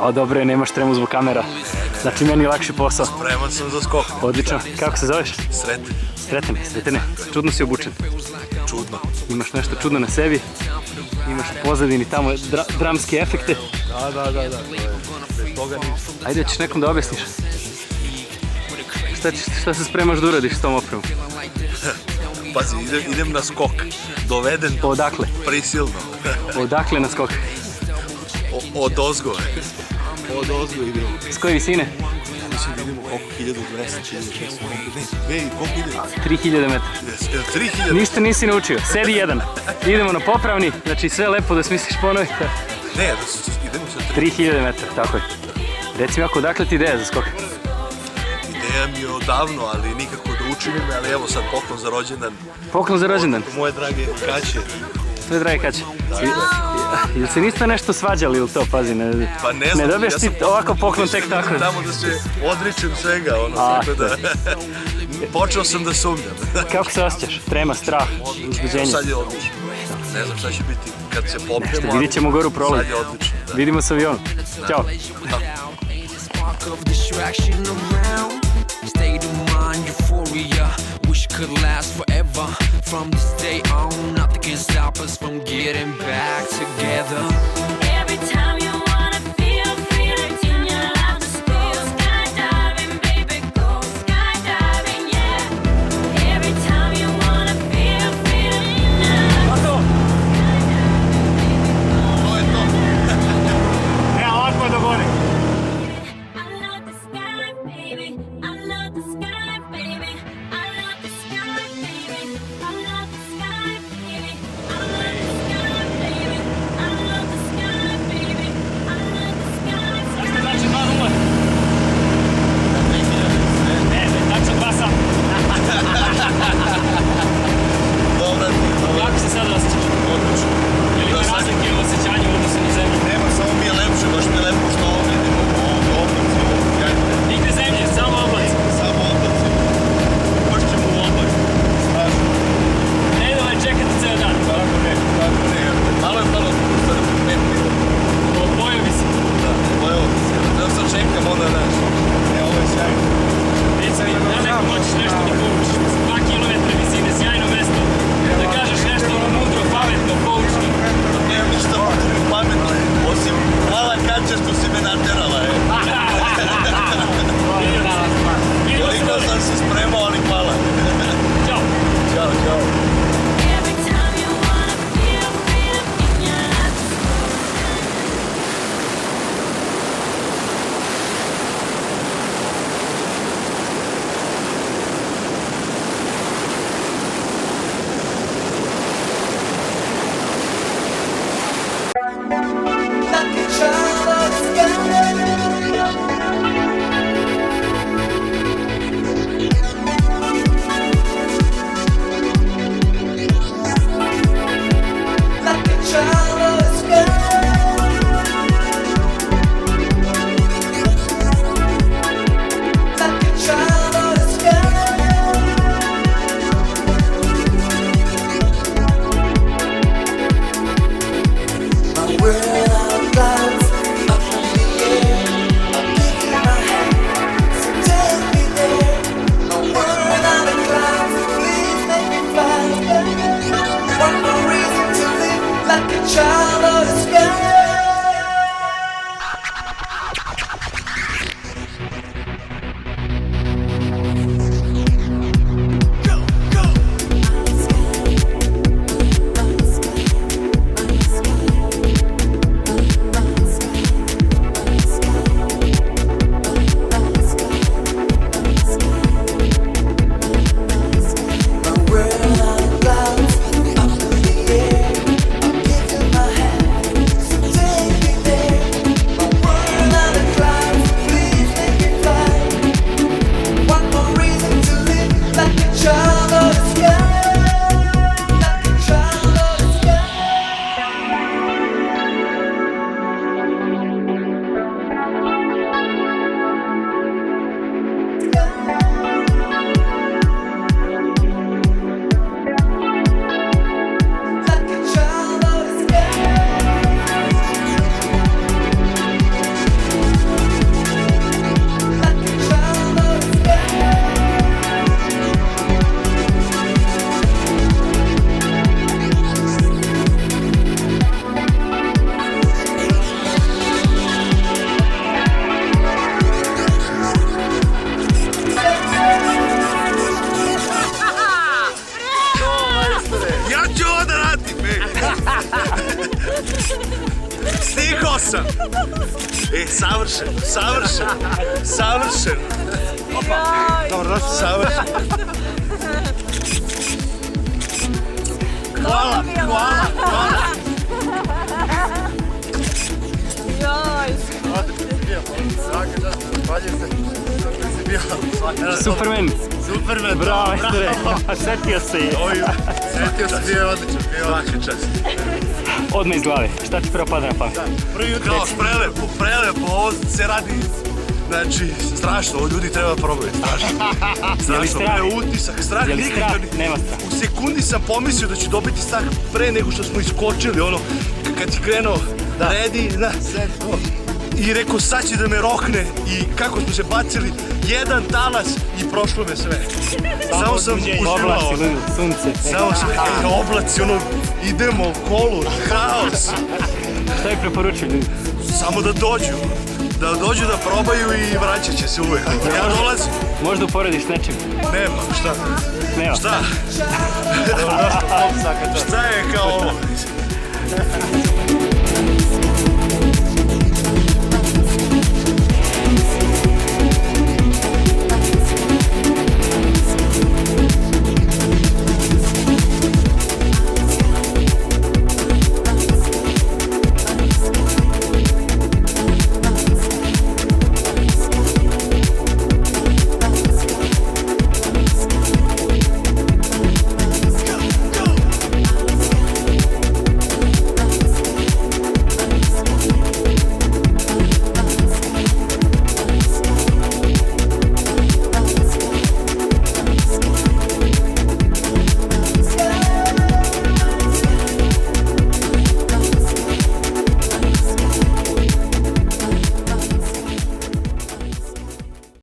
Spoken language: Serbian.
O, dobro je, nemaš tremu zbog kamera. Znači, meni je lakši posao. Spreman sam za skok. Odlično. Kako se zoveš? Sreten. Sretene. Čudno si obučen. Čudno. Imaš nešto čudno na sebi. Imaš u pozadini tamo dramske efekte. Da. Bez toga ništa. Ajde, ćeš nekom da objasniš. Šta se spremaš da uradiš s tom opremom? Pazi, idem na skok. Doveden Odakle? prisilno. Odakle na skok? Od ozgo. Od ozgo idemo. S koje visine? Mislim, vidimo koliko 1200, 1600, koliko ide? 3000 metara. 3000? Ništa nisi naučio. Sedi jedan. Idemo na popravni. Znači sve lepo da smisliš ponovi. Ne, idemo sa 3000 metara, tako je. Reci mi ako odakle ti ideja za skok? Ideja mi je odavno, ali nikako da učinim, ali evo sad poklon za rođendan. Poklon za rođendan? Moje drage kaće. Tvoje drage kaće. Ili se niste nešto svađali ili to, pazi, ne dobiješ ti ovako poklon tek tako. Tamo da se odričem svega, tako da počeo sam da sumnjam. Kako se osjećaš? Trema, strah, uzbuđenje? Sad je odlično. Ne znam šta će biti kad se popnemo. Vidit ćemo goru prolaz. Sad je odlično. Vidimo se avionom. Ćao. Could last forever. From this day on, nothing can stop us from getting back together. Every time you wanna feel free, turn your life to school. Skydiving, baby, go skydiving, yeah. Every time you wanna feel free, Ja, ovako je do gore. I love the sky, baby. I love the sky, baby. I love the sky, baby. I love the sky, baby. I love the sky, baby. I love the sky. Savršen, savršen, savršen. Dobrodošli. Savršen. Hvala, hvala, hvala. Superman. Superman, Bravo, majstore. Setio se je. Sjetio sam, bio je odličan, bio je odličan čast. Odmah iz glave. Šta ti prvo pada na pamet? Kao prelepo, ovo se radi, znači, strašno, ovo ljudi treba probati, strašno. Strašno, strah? utisak, strah, Je li nikakav strah? Nema strah. U sekundi sam pomislio da ću dobiti strah pre nego što smo iskočili, ono, kad si krenuo, redi, i rekao sad će da me rokne i kako smo se bacili, jedan talas i prošlo me sve. Samo sam uživao. Oblaci, sunce. Samo sam, oblaci, ono, idemo u kolu, haos. Šta je preporučio ljudi? Samo da dođu da probaju i vraćat će se uvek. Ja dolazim, Možda uporediš s nečim? nema, šta? Nema. Šta? Šta je kao ovo?